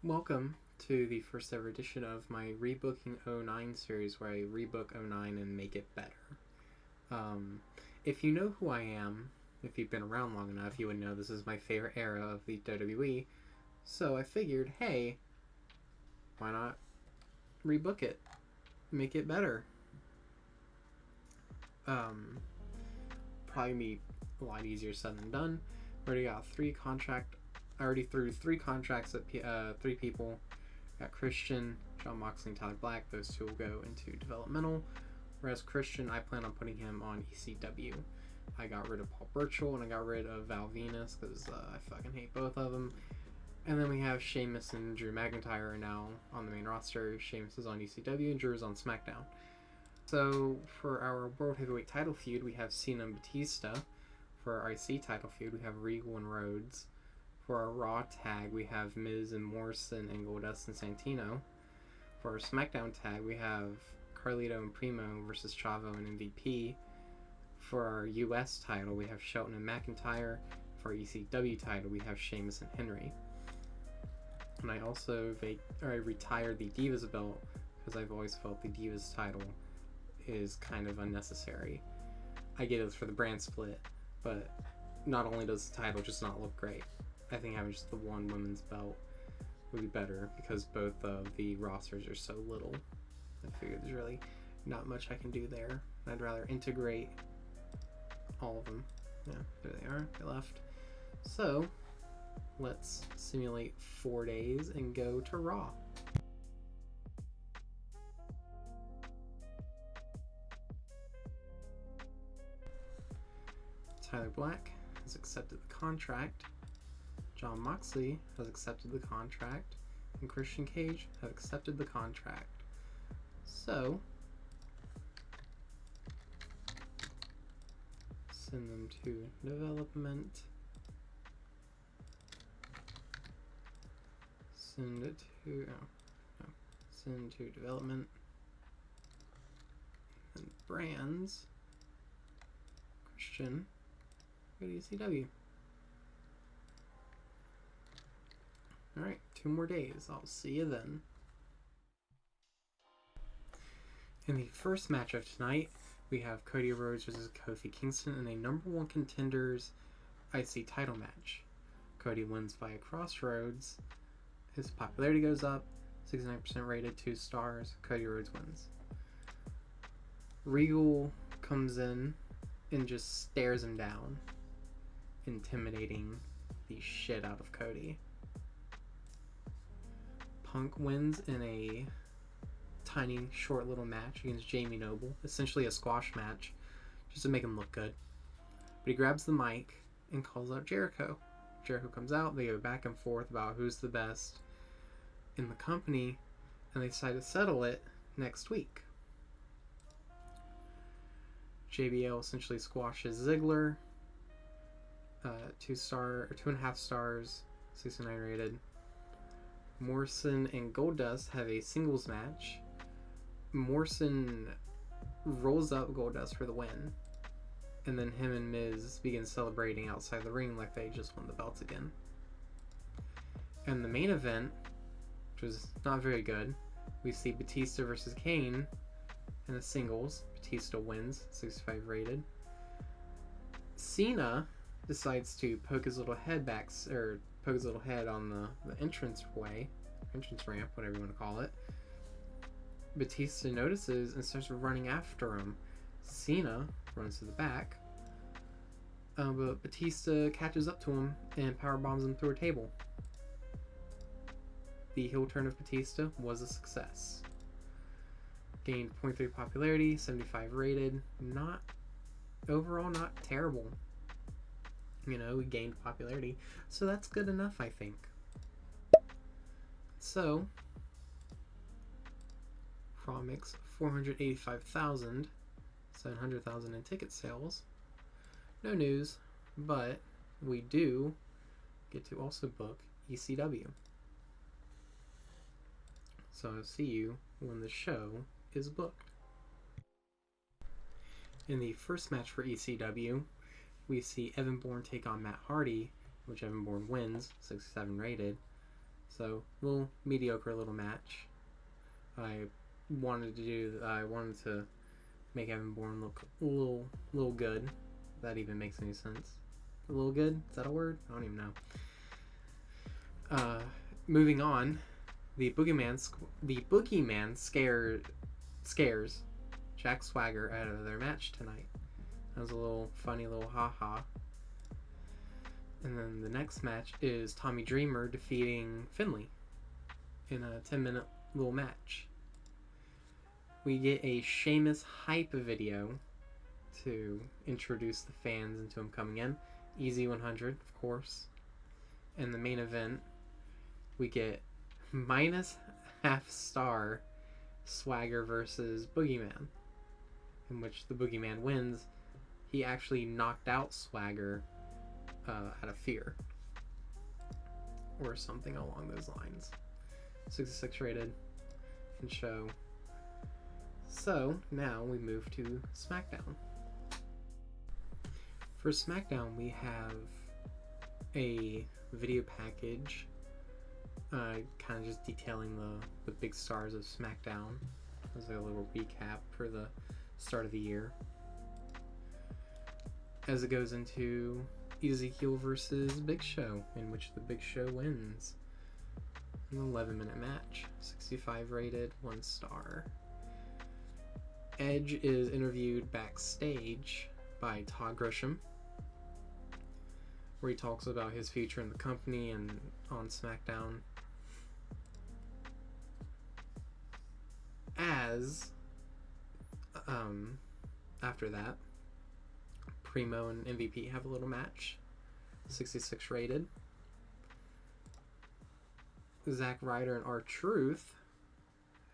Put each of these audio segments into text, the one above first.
Welcome to the first ever edition of my Rebooking 09 series where I rebook 09 and make it better. If you know who I am, if you've been around long enough, you would know this is my favorite era of the WWE. So I figured, hey, why not rebook it? Make it better. Probably be a lot easier said than done. I already threw three contracts at three people. Got Christian, John Moxley, and Tyler Black. Those two will go into developmental. Whereas Christian, I plan on putting him on ECW. I got rid of Paul Burchill and I got rid of Val Venus because I fucking hate both of them. And then we have Sheamus and Drew McIntyre are now on the main roster. Sheamus is on ECW and Drew is on SmackDown. So for our World Heavyweight title feud, we have Cena and Batista. For our IC title feud, we have Regal and Rhodes. For our Raw tag, we have Miz and Morrison and Goldust and Santino. For our SmackDown tag, we have Carlito and Primo versus Chavo and MVP. For our US title, we have Shelton and McIntyre. For our ECW title, we have Sheamus and Henry. And I also retired the Divas belt because I've always felt the Divas title is kind of unnecessary. I get it for the brand split, but not only does the title just not look great, I think having just the one women's belt would be better because both of the rosters are so little. I figured there's really not much I can do there. I'd rather integrate all of them. Yeah, there they are. They left. So let's simulate 4 days and go to Raw. Tyler Black has accepted the contract. John Moxley has accepted the contract. And Christian Cage have accepted the contract. So send them to development. Send to development. And brands. Christian. Go to ECW. Alright, 2 more days. I'll see you then. In the first match of tonight, we have Cody Rhodes versus Kofi Kingston in a number 1 contenders IC title match. Cody wins via Crossroads. His popularity goes up. 69% rated, 2 stars. Cody Rhodes wins. Regal comes in and just stares him down, intimidating the shit out of Cody. Punk wins in a tiny, short little match against Jamie Noble, essentially a squash match, just to make him look good. But he grabs the mic and calls out Jericho. Jericho comes out, they go back and forth about who's the best in the company, and they decide to settle it next week. JBL essentially squashes Ziggler, 2.5 stars, 69 rated. Morrison and Goldust have a singles match. Morrison rolls up Goldust for the win, and then him and Miz begin celebrating outside the ring like they just won the belts again. And the main event, which was not very good, we see Batista versus Kane in the singles. Batista wins, 65 rated. Cena decides to poke his little head on the entrance ramp, whatever you want to call it. Batista notices and starts running after him. Cena runs to the back, but Batista catches up to him and powerbombs him through a table. The heel turn of Batista was a success. Gained 0.3 popularity, 75 rated. Overall not terrible. We gained popularity, so that's good enough, I think. So, Raw makes 485,000, 700,000 in ticket sales. No news, but we do get to also book ECW. So I'll see you when the show is booked. In the first match for ECW, we see Evan Bourne take on Matt Hardy, which Evan Bourne wins, 67 rated. So, little mediocre little match. I wanted to make Evan Bourne look a little good. If that even makes any sense. A little good? Is that a word? I don't even know. Moving on, the Boogeyman scares Jack Swagger out of their match tonight. That was a little funny little haha. And then the next match is Tommy Dreamer defeating Finley in a 10-minute little match. We get a Sheamus hype video to introduce the fans into him coming in. Easy 100, of course. And the main event, we get minus half star Swagger versus Boogeyman, in which the Boogeyman wins. He actually knocked out Swagger out of fear, or something along those lines. 66 rated in show. So now we move to SmackDown. For SmackDown, we have a video package kind of just detailing the big stars of SmackDown as a little recap for the start of the year, as it goes into Ezekiel versus Big Show, in which the Big Show wins. An 11-minute match, 65 rated, 1 star. Edge is interviewed backstage by Todd Grisham, where he talks about his future in the company and on SmackDown. After that, Primo and MVP have a little match, 66 rated. Zack Ryder and R-Truth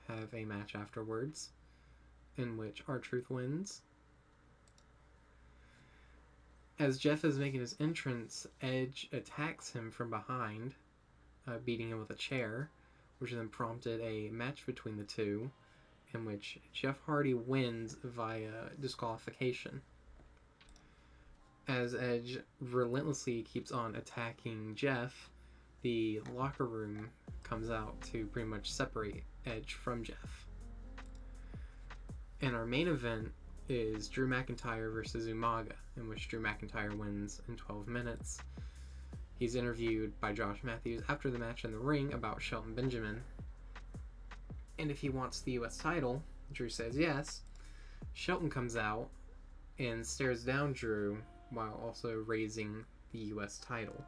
have a match afterwards, in which R-Truth wins. As Jeff is making his entrance, Edge attacks him from behind, beating him with a chair, which then prompted a match between the two, in which Jeff Hardy wins via disqualification. As Edge relentlessly keeps on attacking Jeff, the locker room comes out to pretty much separate Edge from Jeff. And our main event is Drew McIntyre versus Umaga, in which Drew McIntyre wins in 12 minutes. He's interviewed by Josh Matthews after the match in the ring about Shelton Benjamin, and if he wants the US title. Drew says yes. Shelton comes out and stares down Drew while also raising the US title.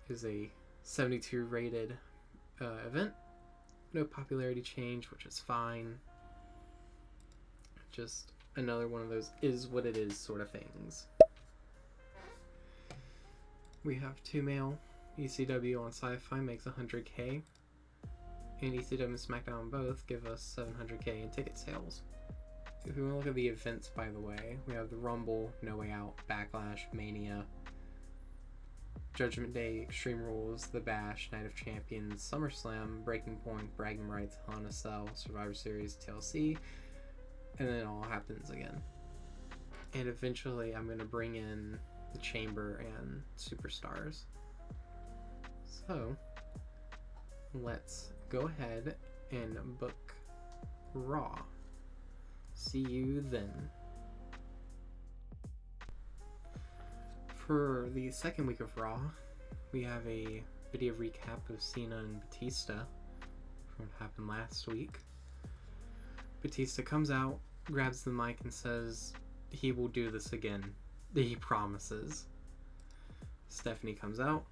It is a 72 rated event. No popularity change, which is fine. Just another one of those is what it is sort of things. We have 2 male. ECW on Sci-Fi makes 100K. And ECW and SmackDown both give us 700K in ticket sales. If we want to look at the events, by the way, we have the Rumble, No Way Out, Backlash, Mania, Judgment Day, Extreme Rules, The Bash, Night of Champions, SummerSlam, Breaking Point, Bragging Rights, Hell in a Cell, Survivor Series, TLC, and then it all happens again. And eventually I'm going to bring in the Chamber and Superstars. So, let's go ahead and book Raw. See you then. For the second week of Raw, we have a video recap of Cena and Batista from what happened last week. Batista comes out, grabs the mic, and says he will do this again. He promises. Stephanie comes out.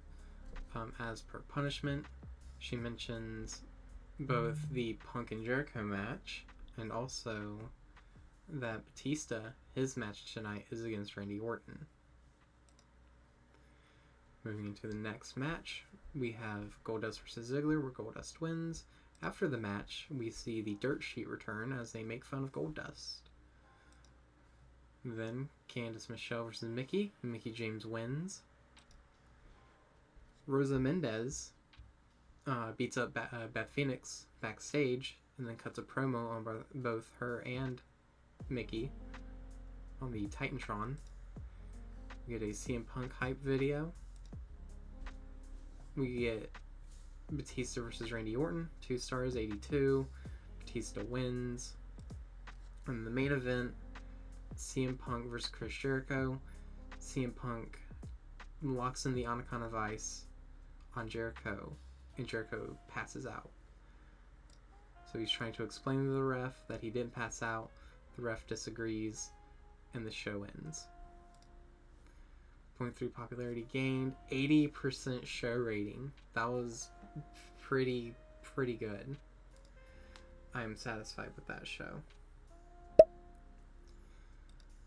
As per punishment, she mentions both the Punk and Jericho match and also that Batista, his match tonight, is against Randy Orton. Moving into the next match, we have Goldust versus Ziggler, where Goldust wins. After the match, we see the Dirt Sheet return as they make fun of Goldust. Then, Candice Michelle versus Mickie. Mickie James wins. Rosa Mendez beats up Beth Phoenix backstage and then cuts a promo on both her and Mickie on the Titantron. We get a CM Punk hype video. We get Batista versus Randy Orton, 2 stars, 82. Batista wins. And the main event, CM Punk versus Chris Jericho. CM Punk locks in the Anaconda Vice on Jericho, and Jericho passes out. So he's trying to explain to the ref that he didn't pass out. The ref disagrees, and the show ends. 0.3 popularity gained, 80% show rating. That was pretty good. I am satisfied with that show.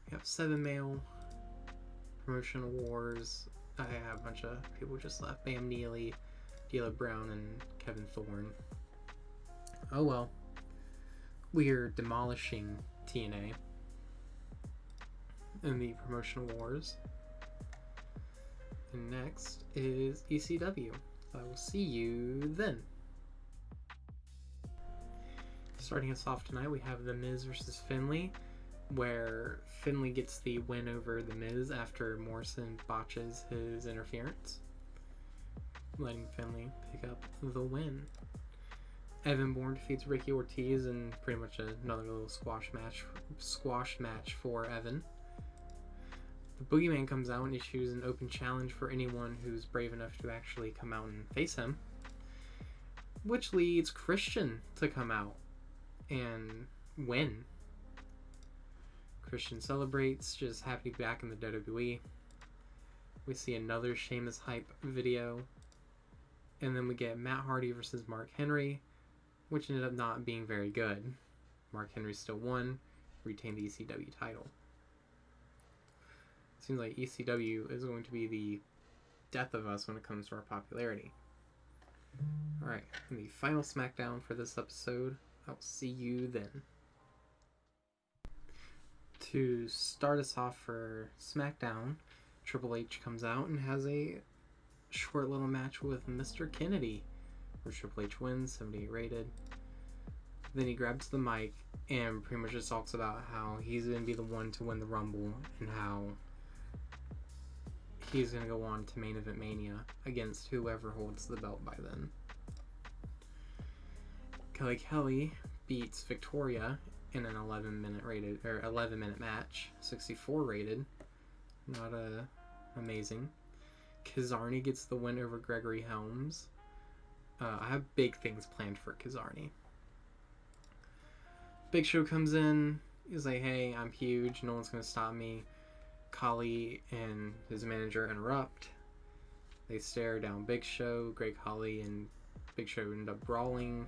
We have 7 male promotion awards. I have a bunch of people just left. Bam Neely, D'Lo Brown, and Kevin Thorne. Oh well. We're demolishing TNA in the promotion wars. And next is ECW. I will see you then. Starting us off tonight, we have The Miz versus Finlay, where Finlay gets the win over The Miz after Morrison botches his interference, letting Finlay pick up the win. Evan Bourne defeats Ricky Ortiz in pretty much another little squash match for Evan. The Boogeyman comes out and issues an open challenge for anyone who's brave enough to actually come out and face him, which leads Christian to come out and win. Christian celebrates, just happy to be back in the WWE. We see another Sheamus hype video, and then we get Matt Hardy versus Mark Henry, which ended up not being very good. Mark Henry still won, retained the ECW title. Seems like ECW is going to be the death of us when it comes to our popularity. Alright, in the final SmackDown for this episode, I'll see you then. To start us off for SmackDown, Triple H comes out and has a short little match with Mr. Kennedy, where Triple H wins, 78 rated. Then he grabs the mic and pretty much just talks about how he's going to be the one to win the Rumble and how he's going to go on to Main Event Mania against whoever holds the belt by then. Kelly beats Victoria in an 11-minute match, 64 rated. Not amazing. Kizarny gets the win over Gregory Helms. I have big things planned for Kizarny. Big Show comes in. He's like, hey, I'm huge. No one's going to stop me. Khali and his manager interrupt. They stare down Big Show. Great Khali and Big Show end up brawling,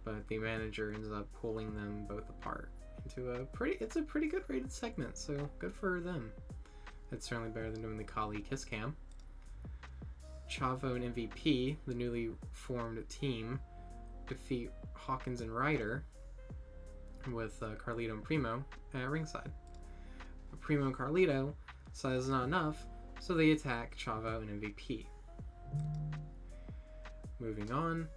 but the manager ends up pulling them both apart into a pretty good rated segment, so good for them. It's certainly better than doing the Khali kiss cam. Chavo and MVP, the newly formed team, defeat Hawkins and Ryder with Carlito and Primo at ringside. But Primo and Carlito saw it's not enough, so they attack Chavo and MVP. Moving on,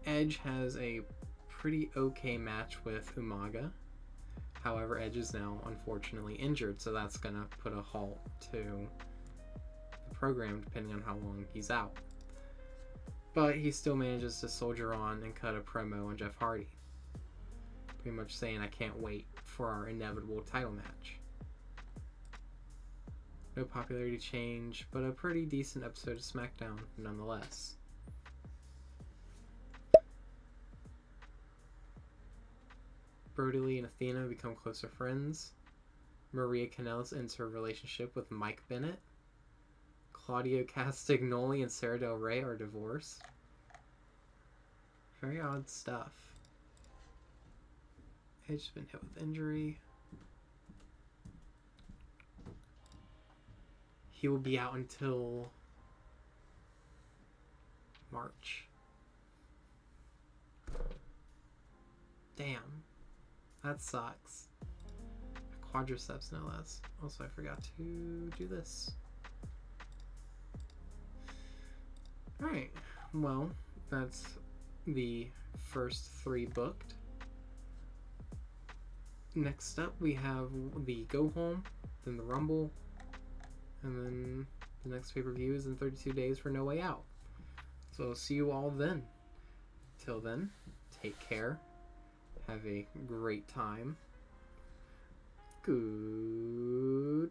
Edge has a pretty okay match with Umaga. However, Edge is now unfortunately injured, so that's gonna put a halt to the program depending on how long he's out. But he still manages to soldier on and cut a promo on Jeff Hardy, pretty much saying, I can't wait for our inevitable title match. No popularity change, but a pretty decent episode of SmackDown nonetheless. Brody Lee and Athena become closer friends. Maria Kanellis ends her relationship with Mike Bennett. Claudio Castagnoli and Sarah Del Rey are divorced. Very odd stuff. Edge has been hit with injury. He will be out until March. Damn. That sucks. Quadriceps, no less. Also, I forgot to do this. Alright. Well, that's the first 3 booked. Next up, we have the Go Home, then the Rumble, and then the next pay-per-view is in 32 days for No Way Out. So see you all then. Till then, take care. Have a great time. Goodbye.